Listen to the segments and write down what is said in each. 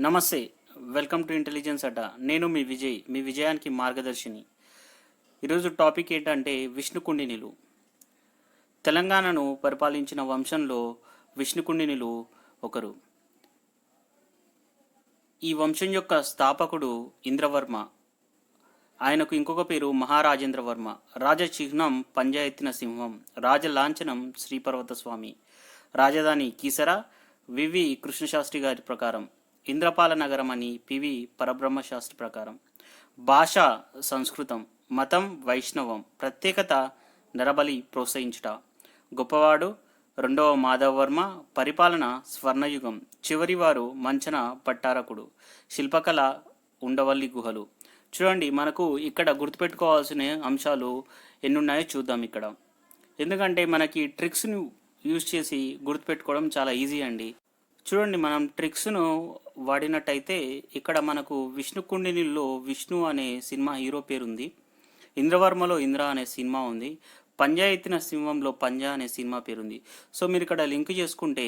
నమస్తే. Welcome to intelligence అడ్డా. నేను మీ విజయ్, మీ విజయానికి మార్గదర్శిని. ఈరోజు టాపిక్ ఏంటంటే విష్ణుకుండినులు. తెలంగాణను పరిపాలించిన వంశంలో విష్ణుకుండినులు ఒకరు. ఈ వంశం యొక్క స్థాపకుడు ఇంద్రవర్మ. ఆయనకు ఇంకొక పేరు మహారాజేంద్రవర్మ. రాజచిహ్నం పంజా ఎత్తిన సింహం, రాజలాంఛనం శ్రీపర్వత స్వామి, రాజధాని కీసర. వివి కృష్ణశాస్త్రి గారి ప్రకారం ఇంద్రపాల నగరం అని పివి పరబ్రహ్మశాస్త్రి ప్రకారం. భాష సంస్కృతం, మతం వైష్ణవం, ప్రత్యేకత నరబలి ప్రోత్సహించుట. గొప్పవాడు రెండవ మాధవవర్మ, పరిపాలన స్వర్ణయుగం, చివరివారు మంచన పట్టారకుడు, శిల్పకళ ఉండవల్లి గుహలు. చూడండి, మనకు ఇక్కడ గుర్తుపెట్టుకోవాల్సిన అంశాలు ఎన్నున్నాయో చూద్దాం ఇక్కడ. ఎందుకంటే మనకి ట్రిక్స్ని యూజ్ చేసి గుర్తుపెట్టుకోవడం చాలా ఈజీ అండి. చూడండి, మనం ట్రిక్స్ను వాడినట్టయితే ఇక్కడ మనకు విష్ణుకుండినిలో విష్ణు అనే సినిమా హీరో పేరుంది, ఇంద్రవర్మలో ఇంద్ర అనే సినిమా ఉంది, పంజా ఎత్తిన సింహంలో పంజా అనే సినిమా పేరుంది. సో మీరు ఇక్కడ లింక్ చేసుకుంటే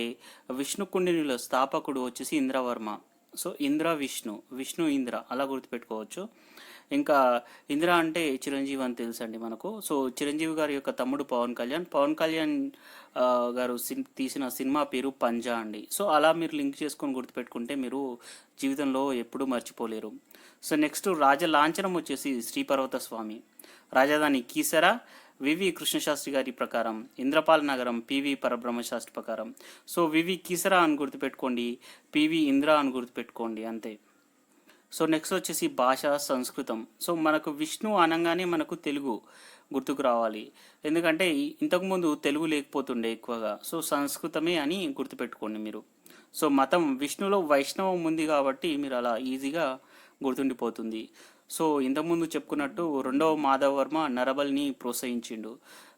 విష్ణుకుండినిలో స్థాపకుడు వచ్చేసి ఇంద్రవర్మ. సో ఇంద్ర విష్ణు, విష్ణు ఇంద్ర అలా గుర్తుపెట్టుకోవచ్చు. ఇంకా ఇంద్ర అంటే చిరంజీవి అని తెలుసండి మనకు. సో చిరంజీవి గారి యొక్క తమ్ముడు పవన్ కళ్యాణ్. పవన్ కళ్యాణ్ గారు తీసిన సినిమా పేరు పంజా అండి. సో అలా మీరు లింక్ చేసుకొని గుర్తుపెట్టుకుంటే మీరు జీవితంలో ఎప్పుడూ మర్చిపోలేరు. సో నెక్స్ట్ రాజ లాంఛనం వచ్చేసి శ్రీపర్వత స్వామి, రాజధాని కీసర. వివి కృష్ణశాస్త్రి గారి ప్రకారం ఇంద్రపాల నగరం, పివి పరబ్రహ్మశాస్త్రి ప్రకారం. సో వివి కీసర అని గుర్తుపెట్టుకోండి, పివి ఇంద్ర అని గుర్తుపెట్టుకోండి, అంతే. సో నెక్స్ట్ వచ్చేసి భాష సంస్కృతం. సో మనకు విష్ణు అనగానే మనకు తెలుగు గుర్తుకు రావాలి, ఎందుకంటే ఇంతకుముందు తెలుగు లేకపోతుండే ఎక్కువగా. సో సంస్కృతమే అని గుర్తుపెట్టుకోండి మీరు. సో మతం విష్ణులో వైష్ణవం ఉంది కాబట్టి మీరు అలా ఈజీగా గుర్తుండిపోతుంది. సో ఇంతకుముందు చెప్పుకున్నట్టు రెండవ మాధవవర్మ నరబలిని ప్రోత్సహించిండు,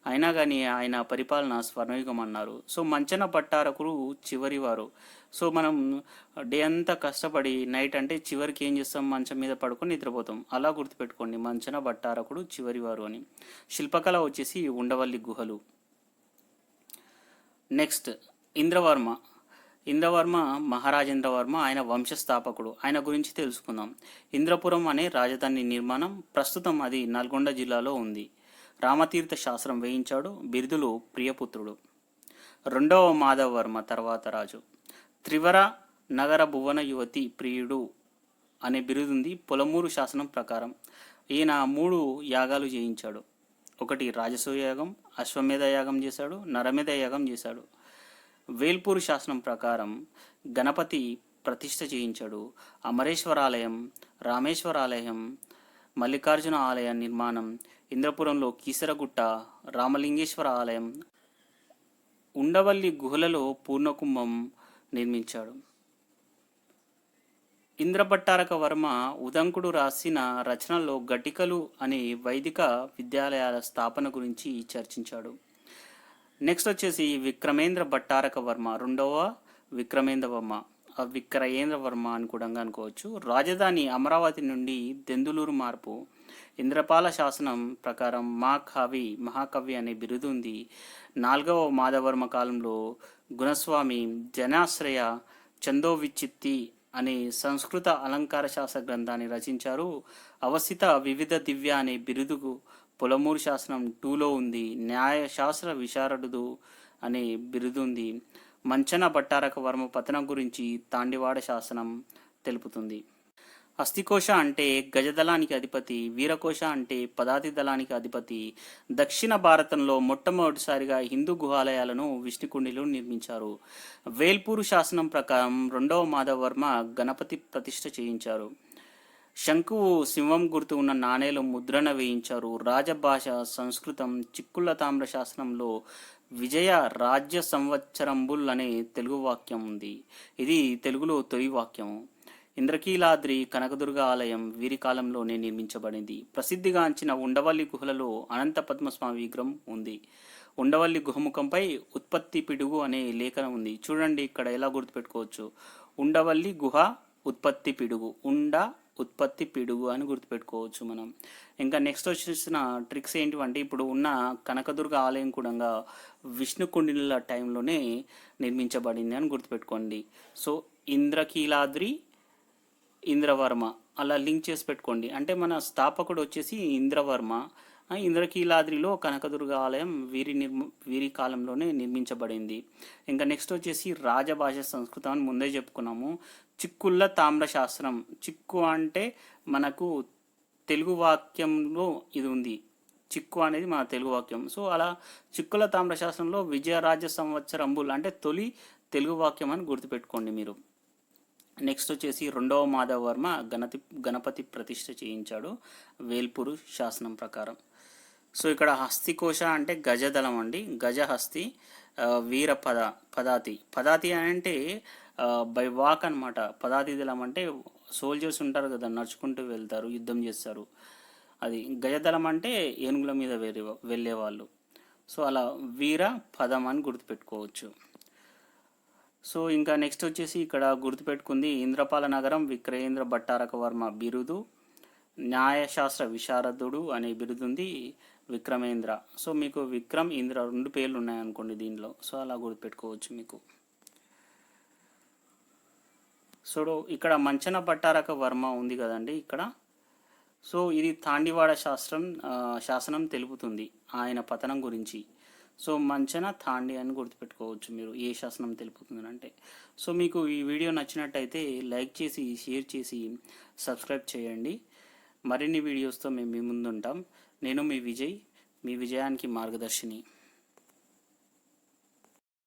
అయినా కానీ ఆయన పరిపాలన స్వర్ణయుగం అన్నారు. సో మంచన పట్టారకుడు చివరివారు. సో మనం డే అంతా కష్టపడి నైట్ అంటే చివరికి ఏం చేస్తాం, మంచం మీద పడుకొని నిద్రపోతాం. అలా గుర్తుపెట్టుకోండి, మంచన పట్టారకుడు చివరివారు అని. శిల్పకళ వచ్చేసి ఉండవల్లి గుహలు. నెక్స్ట్ ఇంద్రవర్మ. ఇంద్రవర్మ మహారాజేంద్రవర్మ, ఆయన వంశస్థాపకుడు. ఆయన గురించి తెలుసుకుందాం. ఇంద్రపురం అనే రాజధాని నిర్మాణం, ప్రస్తుతం అది నల్గొండ జిల్లాలో ఉంది. రామతీర్థ శాస్త్రం వేయించాడు, బిరుదులు ప్రియపుత్రుడు. రెండవ మాధవవర్మ తర్వాత రాజు. త్రివర నగర భువన యువతి ప్రియుడు అనే బిరుదుంది పొలమూరు శాసనం ప్రకారం. ఈయన 3 యాగాలు చేయించాడు. ఒకటి రాజసూయ యాగం, అశ్వమేధ యాగం చేశాడు, నరమేధ యాగం చేశాడు. వేల్పూరు శాసనం ప్రకారం గణపతి ప్రతిష్ఠ చేయించాడు. అమరేశ్వరాలయం, రామేశ్వరాలయం, మల్లికార్జున ఆలయ నిర్మాణం, ఇంద్రపురంలో కీసరగుట్ట, రామలింగేశ్వర ఆలయం, ఉండవల్లి గుహలలో పూర్ణకుంభం నిర్మించాడు. ఇంద్రభట్టారక వర్మ ఉదంకుడు రాసిన రచనలో ఘటికలు అనే వైదిక విద్యాలయాల స్థాపన గురించి చర్చించాడు. నెక్స్ట్ వచ్చేసి విక్రమేంద్ర భట్టారక వర్మ, రెండవ విక్రమేంద్ర వర్మ, విక్రయేంద్ర వర్మ అని కూడా అనుకోవచ్చు. రాజధాని అమరావతి నుండి దెందులూరు మార్పు. ఇంద్రపాల శాసనం ప్రకారం మహాకవి అనే బిరుదు ఉంది. 4వ మాధవర్మ కాలంలో గుణస్వామి జనాశ్రయ చందోవిచ్చిత్తి అనే సంస్కృత అలంకార శాస్త్ర గ్రంథాన్ని రచించారు. అవస్థిత వివిధ దివ్య అనే బిరుదుకు పొలమూరు శాసనం 2లో ఉంది. న్యాయశాస్త్ర విశారదుడు అనే బిరుదు ఉంది. మంచన భట్టారక వర్మ పతనం గురించి తాండివాడ శాసనం తెలుపుతుంది. అస్థికోశ అంటే గజదళానికి అధిపతి, వీరకోశ అంటే పదాతి దళానికి అధిపతి. దక్షిణ భారతంలో మొట్టమొదటిసారిగా హిందూ గుహాలయాలను విష్ణుకుండిలు నిర్మించారు. వేల్పూరు శాసనం ప్రకారం రెండవ మాధవవర్మ గణపతి ప్రతిష్ఠ చేయించారు. శంకువు సింహం గుర్తు ఉన్న నాణేలు ముద్రణ వేయించారు. రాజభాష సంస్కృతం. చిక్కుళ్ళ తామ్ర శాసనంలో విజయ రాజ్య సంవత్సరంబుల్ అనే తెలుగు వాక్యం ఉంది. ఇది తెలుగులో తొలి వాక్యం. ఇంద్రకీలాద్రి కనకదుర్గ ఆలయం వీరి కాలంలోనే నిర్మించబడింది. ప్రసిద్ధిగాంచిన ఉండవల్లి గుహలలో అనంత పద్మస్వామి విగ్రహం ఉంది. ఉండవల్లి గుహముఖంపై ఉత్పత్తి పిడుగు అనే లేఖనం ఉంది. చూడండి ఇక్కడ ఎలా గుర్తుపెట్టుకోవచ్చు, ఉండవల్లి గుహ ఉత్పత్తి పిడుగు, ఉత్పత్తి పిడుగు అని గుర్తుపెట్టుకోవచ్చు మనం. ఇంకా నెక్స్ట్ వచ్చేసిన ట్రిక్స్ ఏంటివంటే, ఇప్పుడు ఉన్న కనకదుర్గ ఆలయం కూడా విష్ణుకుండినుల టైంలోనే నిర్మించబడింది అని గుర్తుపెట్టుకోండి. సో ఇంద్రకీలాద్రి ఇంద్రవర్మ అలా లింక్ చేసి పెట్టుకోండి. అంటే మన స్థాపకుడు వచ్చేసి ఇంద్రవర్మ. ఇంద్రకీలాద్రిలో కనకదుర్గ ఆలయం వీరి కాలంలోనే నిర్మించబడింది. ఇంకా నెక్స్ట్ వచ్చేసి రాజభాష సంస్కృతం అని ముందే చెప్పుకున్నాము. చిక్కుళ్ళ తామ్ర శాస్త్రం. చిక్కు అంటే మనకు తెలుగు వాక్యంలో ఇది ఉంది. చిక్కు అనేది మన తెలుగు వాక్యం. సో అలా చిక్కుల తామ్ర శాస్త్రంలో విజయరాజ సంవత్సరంబుల్ అంటే తొలి తెలుగు వాక్యం అని గుర్తుపెట్టుకోండి మీరు. నెక్స్ట్ వచ్చేసి రెండవ మాధవవర్మ గణపతి ప్రతిష్ఠ చేయించాడు వేల్పూరు శాసనం ప్రకారం. సో ఇక్కడ హస్తికోశ అంటే గజదళం అండి. గజహస్తి వీర పదాతి అంటే బై వాక్ అనమాట. పదాతి దళం అంటే సోల్జర్స్ ఉంటారు కదా, నడుచుకుంటూ వెళ్తారు, యుద్ధం చేస్తారు. అది గజదళం అంటే ఏనుగుల మీద వెళ్ళేవాళ్ళు. సో అలా వీర పదం అని గుర్తుపెట్టుకోవచ్చు. సో ఇంకా నెక్స్ట్ వచ్చేసి ఇక్కడ గుర్తుపెట్టుకుంది ఇంద్రపాల నగరం విక్రయేంద్ర భట్టారక వర్మ బిరుదు, న్యాయశాస్త్ర విశారదుడు అనే బిరుదు ఉంది విక్రమేంద్ర. సో మీకు విక్రమ్ ఇంద్ర 2 పేర్లు ఉన్నాయనుకోండి దీనిలో. సో అలా గుర్తుపెట్టుకోవచ్చు మీకు. సో ఇక్కడ మంచన భట్టారక వర్మ ఉంది కదండి ఇక్కడ. సో ఇది తాండివాడ శాసనం తెలుపుతుంది ఆయన పతనం గురించి. సో మంచన తాండి అని గుర్తుపెట్టుకోవచ్చు మీరు ఏ శాసనం తెలుపుతుంది అంటే. సో మీకు ఈ వీడియో నచ్చినట్టయితే లైక్ చేసి షేర్ చేసి సబ్స్క్రైబ్ చేయండి. మరిన్ని వీడియోస్తో మేము మీ ముందుంటాం. నేను మీ విజయ్, మీ విజయానికి మార్గదర్శిని.